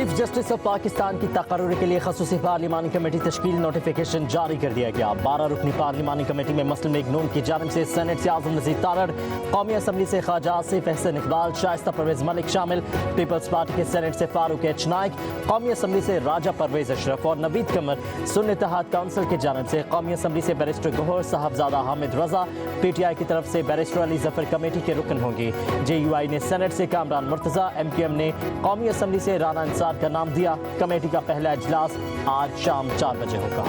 Chief justice of Pakistan की तकर्रुर के लिए खसूसी पार्लिमानी कमेटी तश्कील नोटिफिकेशन जारी कर दिया गया। 12 रुकनी पार्लिमानी कमेटी में मुस्लिम लीग नून की जानिब से सेनेट से आजम नज़ीर तारड़, कौमी असम्बली से ख्वाजा आसिफ अहसन इकबाल, शाइस्ता परवेज मलिक शामिल, पीपल्स पार्टी के सेनेट से फारूक एच नाइक, कौमी असम्बली से राजा परवेज अशरफ और नवीद कमर, सुन्नी इत्तेहाद काउंसिल की जानिब से कौमी असम्बली से बैरिस्टर गौहर साहबजादा हामिद रजा, PTI की तरफ से बैरिस्टर अली जफर कमेटी के रुकन होंगे। JUI ने सेनेट से कामरान मुर्तजा, MQM ने कौमी असम्बली से राना इंसार का नाम दिया। कमेटी का पहला इजलास आज शाम 4 बजे होगा।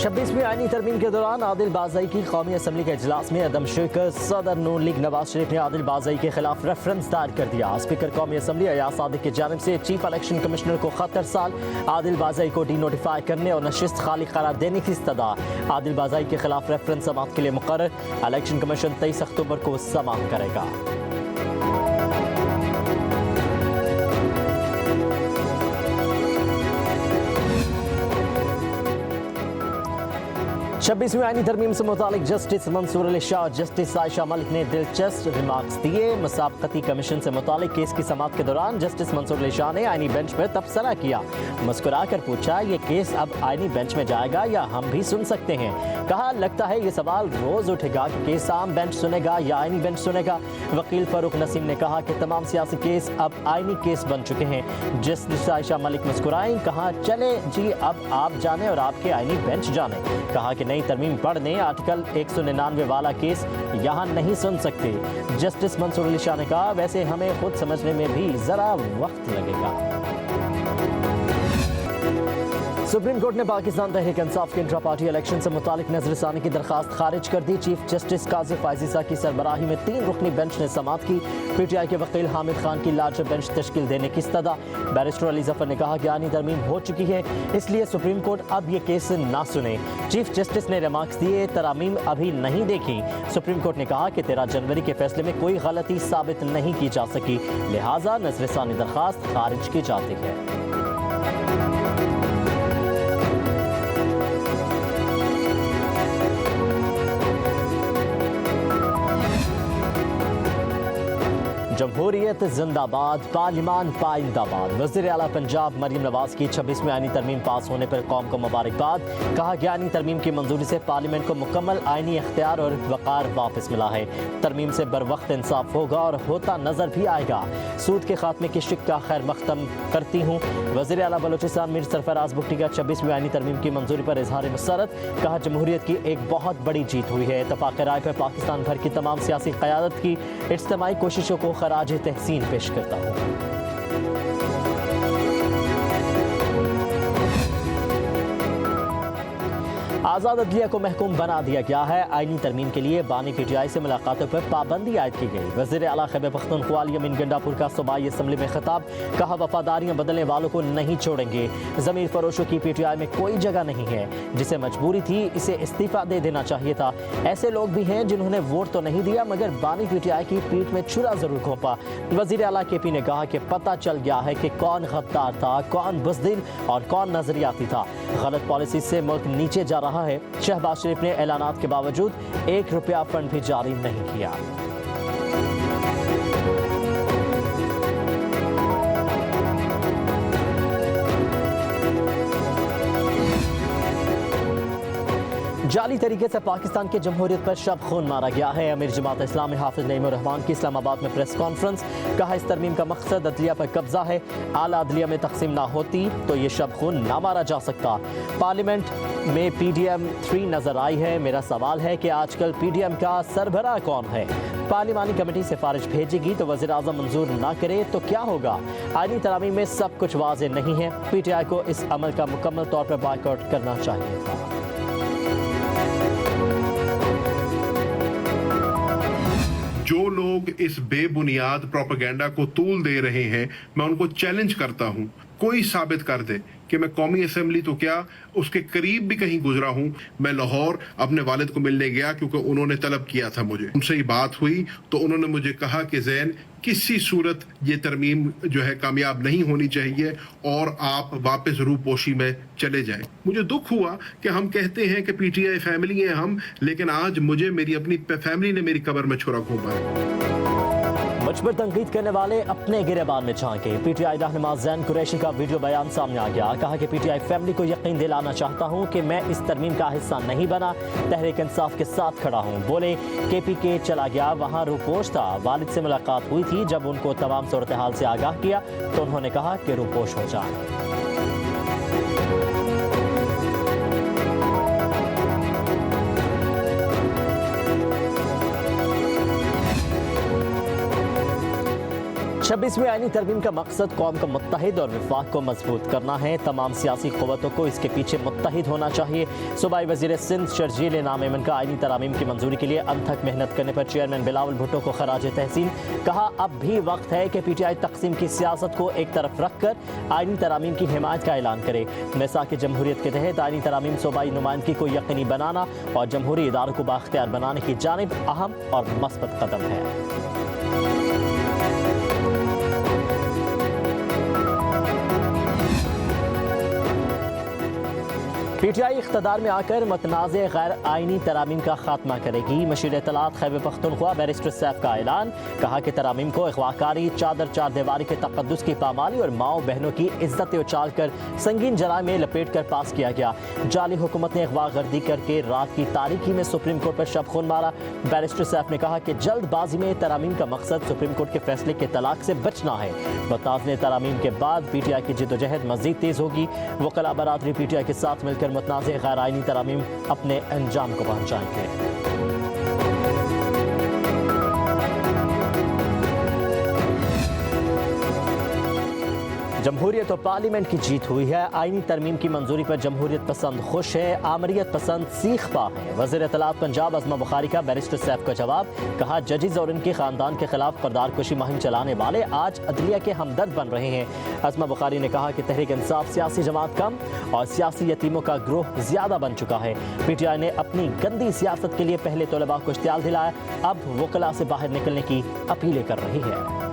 26वीं आईनी तरमीम के दौरान आदिल बाज़ई की कौमी असम्बली के इजलास में अदम शिरकत। सदर नून लीग नवाज शरीफ ने आदिल बाज़ई के खिलाफ रेफरेंस दायर कर दिया। स्पीकर कौमी असम्बली अयाज सादिक की जानिब से चीफ इलेक्शन कमिश्नर को खत अरसाल, आदिल बाज़ई को डी नोटिफाई करने और नशिस्त खाली करार देने की इस्तदा। आदिल बाज़ई के खिलाफ रेफरेंस समाअत के लिए मुकर्रर। इलेक्शन कमीशन 23 अक्टूबर को समाअत करेगा। 26वीं आईनी तरमीम से मुतालिक जस्टिस मंसूर अली शाह, जस्टिस आयशा मलिक ने दिलचस्प रिमार्क्स दिए। मुसाबकती कमीशन से मुतालिक केस की समाअत के दौरान जस्टिस मंसूर अली शाह ने आईनी बेंच पर तबसरा किया। मुस्कुरा कर पूछा, ये केस अब आईनी बेंच में जाएगा या हम भी सुन सकते हैं? कहा, लगता है ये सवाल रोज उठेगा कि केस आम बेंच सुनेगा या आईनी बेंच सुनेगा। वकील फारूक नसीम ने कहा कि तमाम सियासी केस अब आईनी केस बन चुके हैं। जस्टिस आयशा मलिक मुस्कुराई, कहा, चले जी अब आप जाने और आपके आईनी बेंच जाने। कहा कि नई तरमीम पढ़ने आर्टिकल 199 वाला केस यहाँ नहीं सुन सकते। जस्टिस मंसूर अली शाह ने कहा, वैसे हमें खुद समझने में भी जरा वक्त लगेगा। सुप्रीम कोर्ट ने पाकिस्तान तहरीक इंसाफ के इंट्रा पार्टी इलेक्शन से मुतालिक नजरसानी की दरखास्त खारिज कर दी। चीफ जस्टिस काजी फायजीसा की सरबराही में 3 रुकनी बेंच ने समाअत की। PTI के वकील हामिद खान की लार्जर बेंच तश्कील देने की इस्तदा। बैरिस्टर अली जफर ने कहा कि आनी तरमीम हो चुकी है, इसलिए सुप्रीम कोर्ट अब ये केस ना सुने। चीफ जस्टिस ने रिमार्क्स दिए, तरामीम अभी नहीं देखी। सुप्रीम कोर्ट ने कहा कि 13 जनवरी के फैसले में कोई गलती साबित नहीं की जा सकी, लिहाजा नजरसानी दरखास्त खारिज की जाती है। जमहूरियत जिंदाबाद, पार्लिमान पाइंदाबाद। वज़ीर आला पंजाब मरीम नवाज की 26वीं आईनी तरमीम पास होने पर कौम को मुबारकबाद। कहा कि आईनी तरमीम की मंजूरी से पार्लियामेंट को मुकम्मल आईनी इख्तियार और वक़ार वापस मिला है। तरमीम से बर वक्त इंसाफ होगा और होता नजर भी आएगा। सूद के खात्मे की शिक्का खैर मख्तम करती हूँ। वज़ीर आला बलोचिस्तान मीर सरफराज बुगटी का 26वीं आईनी तरमीम की मंजूरी पर इजहार मसरत। कहा, जमहूरियत की एक बहुत बड़ी जीत हुई है। इत्तफाक़ राय पर पाकिस्तान भर की तमाम सियासी क़यादत की इज्तिमाई कोशिशों को खराज तहसीन पेश करता हूँ। आज़ाद अदलिया को महकूम बना दिया गया है। आईनी तरमीम के लिए बानी PTI से मुलाकातों पर पाबंदी आयद की गई। वज़ीर आला खैबर पख्तूनख्वा यमीन गंडापुर का सूबाई असम्बली में खिताब। कहा, वफादारियाँ बदलने वालों को नहीं छोड़ेंगे। ज़मीर फरोशों की PTI में कोई जगह नहीं है। जिसे मजबूरी थी इसे इस्तीफ़ा दे देना चाहिए था। ऐसे लोग भी हैं जिन्होंने वोट तो नहीं दिया मगर बानी PTI की पीठ में छुरा जरूर घोंपा। वज़ीर आला KP ने कहा कि पता चल गया है कि कौन गद्दार था, कौन बुज़दिल और कौन नजरियाती था। गलत पॉलिसी से मुल्क नीचे जा रहा है। शहबाज शरीफ ने ऐलानात के बावजूद 1 रुपया फंड भी जारी नहीं किया। जाली तरीके से पाकिस्तान के जमहूरियत पर शब खून मारा गया है। अमीर जमात इस्लामी हाफिज नईमुर रहमान की इस्लामाबाद में प्रेस कॉन्फ्रेंस। कहा, इस तरमीम का मकसद अदलिया पर कब्जा है। आला अदलिया में तकसीम ना होती तो ये शब खून ना मारा जा सकता। पार्लियामेंट में PDM 3 नजर आई है। मेरा सवाल है कि आजकल PDM का सरबराह कौन है? पार्लिमानी कमेटी सिफारिश भेजेगी तो वज़ीर आज़म मंजूर ना करे तो क्या होगा? आईनी तरामीम में सब कुछ वाज़ेह नहीं है। PTI को इस अमल का मुकम्मल तौर पर बायकॉट करना चाहिए था। जो लोग इस बेबुनियाद प्रोपेगेंडा को तूल दे रहे हैं, मैं उनको चैलेंज करता हूं, कोई साबित कर दे कि मैं कौमी असेंबली तो क्या उसके करीब भी कहीं गुजरा हूं। मैं लाहौर अपने वालिद को मिलने गया क्योंकि उन्होंने तलब किया था मुझे। उनसे ही बात हुई तो उन्होंने मुझे कहा कि ज़ैन, किसी सूरत ये तरमीम जो है कामयाब नहीं होनी चाहिए और आप वापस रूपोशी में चले जाएं। मुझे दुख हुआ कि हम कहते हैं कि पीटीआई फैमिली है हम, लेकिन आज मुझे मेरी अपनी फैमिली ने मेरी कब्र में छुरा घूमा है। मुझ पर तनकीद करने वाले अपने गिरेबान में झांके। पीटीआई रहनुमा ज़ैन कुरैशी का वीडियो बयान सामने आ गया। कहा कि पीटीआई फैमिली को यकीन दिलाना चाहता हूं कि मैं इस तरमीम का हिस्सा नहीं बना, तहरीक इंसाफ के साथ खड़ा हूं। बोले KPK चला गया, वहां रूपोश था। वालिद से मुलाकात हुई थी, जब उनको तमाम सूरत हाल से आगाह किया तो उन्होंने कहा कि रूपोश हो जाए। छब्बीसवीं आईनी तरमीम का मकसद कौम का मुत्तहिद और विफाक को मजबूत करना है। तमाम सियासी क़ुव्वतों को इसके पीछे मुत्तहिद होना चाहिए। सूबाई वज़ीर सिंध शर्जील इनाम एमन का आईनी तरामीम की मंजूरी के लिए अनथक मेहनत करने पर चेयरमैन बिलावल भुट्टो को खराज तहसीन। कहा, अब भी वक्त है कि पीटीआई तकसीम की सियासत को एक तरफ रख कर आईनी तरामीम की हिमायत का ऐलान करे। मिसाक जमहूरियत के तहत आईनी तरामीम सूबाई नुमाइंदगी को यकीनी बनाना और जमहूरी इदारों को बाख्तियार बनाने की जानिब अहम और मस्बत कदम है। पीटीआई इख्तदार में आकर मतनाज़े गैर आइनी तरामीम का खात्मा करेगी। मशीर इत्तलात खैबर पख्तूनख्वा बैरिस्टर सैफ का ऐलान। कहा कि तरामीम को अगवाकारी, चादर चार दीवारी के तक़द्दुस की पामाली और माओ बहनों की इज्जत उछाल कर संगीन जराइम में लपेट कर पास किया गया। जाली हुकूमत ने अगवा गर्दी करके रात की तारीकी में सुप्रीम कोर्ट पर शब खून मारा। बैरिस्टर सैफ ने कहा कि जल्दबाजी में तरामीम का मकसद सुप्रीम कोर्ट के फैसले के तलाक से बचना है। मतनाज़े तरामीम के बाद पीटीआई की जिद्दोजहद मजीद तेज होगी। वकला बरादरी पीटीआई के साथ मिलकर मतनाज़े गैर आइनी तरामीम अपने अंजाम को पहुंचाएंगे। जमहूरियत और पार्लियामेंट की जीत हुई है। आईनी तरमीम की मंजूरी पर जमहूरियत पसंद खुश है, आमरीत पसंद सीख पा है। वज़ीर इत्तलात पंजाब अज़मा बुखारी का बैरिस्टर सैफ का जवाब। कहा, जजेस और इनके खानदान के खिलाफ किरदार कुशी मुहिम चलाने वाले आज अदलिया के हमदर्द बन रहे हैं। अज़मा बुखारी ने कहा कि तहरीक इंसाफ सियासी जमात कम और सियासी यतीमों का ग्रोह ज्यादा बन चुका है। पीटीआई ने अपनी गंदी सियासत के लिए पहले तलबा को इश्तियाल दिलाया, अब वकला से बाहर निकलने की अपीलें कर रही है।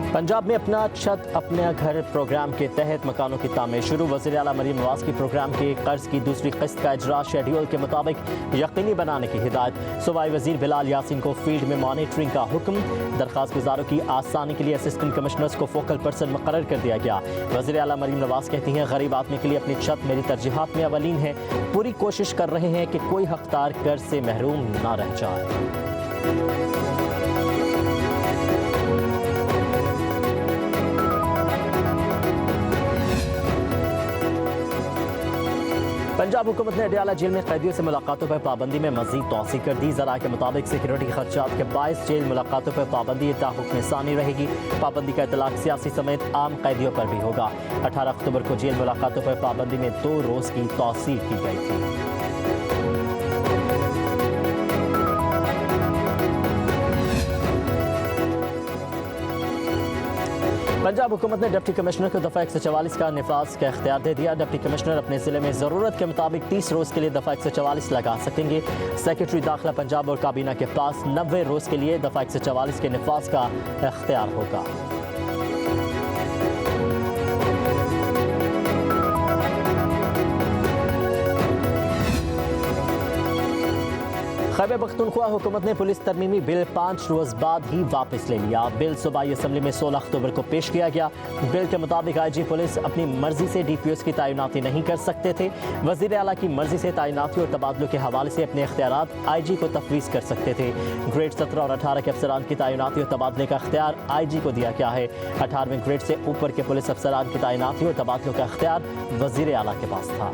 पंजाब में अपना छत अपने घर प्रोग्राम के तहत मकानों की तामीर शुरू। वज़ीर आला मरीम नवाज की प्रोग्राम के कर्ज की दूसरी किस्त का इजरा शेड्यूल के मुताबिक यकीनी बनाने की हिदायत। सूबाई वज़ीर बिलाल यासीन को फील्ड में मॉनिटरिंग का हुक्म। दरख्वास्त गुजारों की आसानी के लिए असिस्टेंट कमिश्नर्स को फोकल पर्सन मुकर्रर कर दिया गया। वज़ीर आला मरीम नवाज कहती हैं, गरीब आदमी के लिए अपनी छत मेरी तरजीहात में अवलीन है। पूरी कोशिश कर रहे हैं कि कोई हकदार कर्ज से महरूम ना रह जाए। पंजाब हुकूमत ने अडियाला जेल में कैदियों से मुलाकातों पर पाबंदी में मजीद तोसी कर दी। जरा के मुताबिक सिक्योरिटी खर्चात के बायस जेल मुलाकातों पर पाबंदी ताहुक्म सानी रहेगी। पाबंदी का इतलाक सियासी समेत आम कैदियों पर भी होगा। 18 अक्टूबर को जेल मुलाकातों पर पाबंदी में 2 रोज़ की तोसी की गई थी। पंजाब हुकूमत ने डिप्टी कमिश्नर को दफ़ा 144 का निफाज का इख्तियार दे दिया। डिप्टी कमिश्नर अपने ज़िले में ज़रूरत के मुताबिक 30 रोज़ के लिए दफ़ा 144 लगा सकेंगे। सेक्रेटरी दाखिला पंजाब और काबीना के पास 90 रोज़ के लिए दफ़ा 144 के निफाज का इख्तियार होगा। खैबर पख्तूनख्वा हुकूमत ने पुलिस तरमीमी बिल 5 रोज़ बाद ही वापस ले लिया। बिल सूबाई असम्बली में 16 अक्टूबर को पेश किया गया। बिल के मुताबिक IG पुलिस अपनी मर्जी से DPOs की तैनाती नहीं कर सकते थे। वज़ीर आला की मर्जी से तैनाती और तबादलों के हवाले से अपने इख्तियारात IG को तफवीज़ कर सकते थे। ग्रेड 17 और 18 के अफसरान की तैनाती और तबादले का इख्तियार IG को दिया गया है। 18वें ग्रेड से ऊपर के पुलिस अफसरान की तैनाती और तबादलों का इख्तियार वज़ीर आला के पास था।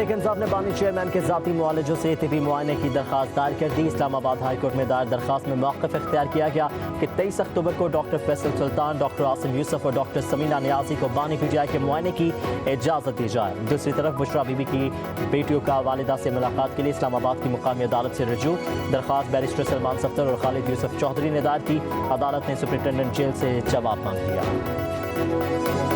तहरीक इंसाफ ने बानी चेयरमैन के ज़ाती मुआलजों से तिबी मुआयने की दरख्वास्त दायर कर दी। इस्लामाबाद हाई कोर्ट में दायर दरख्वास्त में मौक़िफ़ इख्तियार किया गया कि 23 अक्टूबर को डॉक्टर फैसल सुल्तान, डॉक्टर आसिम यूसुफ और डॉक्टर समीना नियाज़ी को बानी पीजीआई के मुआयने की इजाज़त दी जाए। दूसरी तरफ बुशरा बीबी की बेटियों का वालिदा से मुलाकात के लिए इस्लामाबाद की मुकामी अदालत से रजू। दरख्वास्त बैरिस्टर सलमान सफ्तर और खालिद यूसुफ चौधरी ने दायर की। अदालत ने सुप्रिंटेंडेंट जेल से जवाब मांग लिया।